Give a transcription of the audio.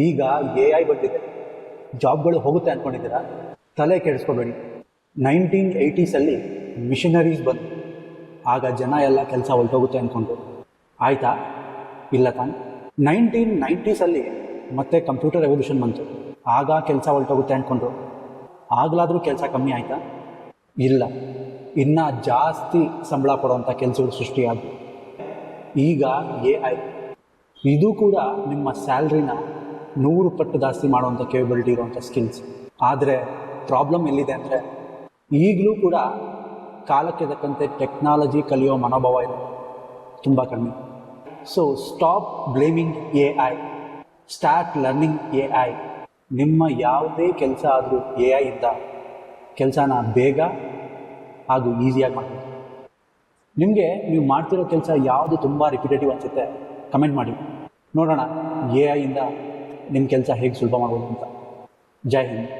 ಈಗ AI ಬಂದಿದೆ, ಜಾಬ್ಗಳು ಹೋಗುತ್ತೆ ಅಂದ್ಕೊಂಡಿದ್ದೀರಾ? ತಲೆ ಕೆಡಿಸ್ಕೋಬೇಡಿ. 1980s ಮಿಷನರೀಸ್ ಬಂದು ಆಗ ಜನ ಎಲ್ಲ ಕೆಲಸ ಹೊರಟೋಗುತ್ತೆ ಅಂದ್ಕೊಂಡ್ರು. ಆಯಿತಾ? ಇಲ್ಲ ತಾನೆ. 1990s ಮತ್ತೆ ಕಂಪ್ಯೂಟರ್ ರೆವಲ್ಯೂಷನ್ ಬಂತು, ಆಗ ಕೆಲಸ ಹೊರಟೋಗುತ್ತೆ ಅಂದ್ಕೊಂಡ್ರು. ಆಗಲಾದರೂ ಕೆಲಸ ಕಮ್ಮಿ ಆಯಿತಾ? ಇಲ್ಲ, ಇನ್ನೂ ಜಾಸ್ತಿ ಸಂಬಳ ಕೊಡುವಂಥ ಕೆಲಸಗಳು ಸೃಷ್ಟಿಯಾದವು. ಈಗ AI ಇದು ಕೂಡ ನಿಮ್ಮ ಸ್ಯಾಲ್ರಿನ 100 ಪಟ್ಟು ಜಾಸ್ತಿ ಮಾಡುವಂಥ ಕೇಪಬಿಲಿಟಿ ಇರುವಂಥ ಸ್ಕಿಲ್ಸ್. ಆದರೆ ಪ್ರಾಬ್ಲಮ್ ಎಲ್ಲಿದೆ ಅಂದರೆ, ಈಗಲೂ ಕೂಡ ಕಾಲಕ್ಕೆ ತಕ್ಕಂತೆ ಟೆಕ್ನಾಲಜಿ ಕಲಿಯೋ ಮನೋಭಾವ ಇದೆ ತುಂಬ ಕಡಿಮೆ. So stop blaming AI, start learning AI. ನಿಮ್ಮ ಯಾವುದೇ ಕೆಲಸ ಆದರೂ AI ಇಂದ ಕೆಲಸನ ಬೇಗ ಹಾಗೂ ಈಸಿಯಾಗಿ ಮಾಡ್ಬೋದು. ನಿಮಗೆ ನೀವು ಮಾಡ್ತಿರೋ ಕೆಲಸ ಯಾವುದು ತುಂಬ ರಿಪಿಟೇಟಿವ್ ಅನಿಸುತ್ತೆ, ಕಮೆಂಟ್ ಮಾಡಿ ನೋಡೋಣ AI ಇಂದ ನಿಮ್ಮ ಕೆಲಸ ಹೇಗೆ ಸುಲಭ ಮಾಡ್ಬೋದು ಅಂತ. ಜೈ ಹಿಂದ್.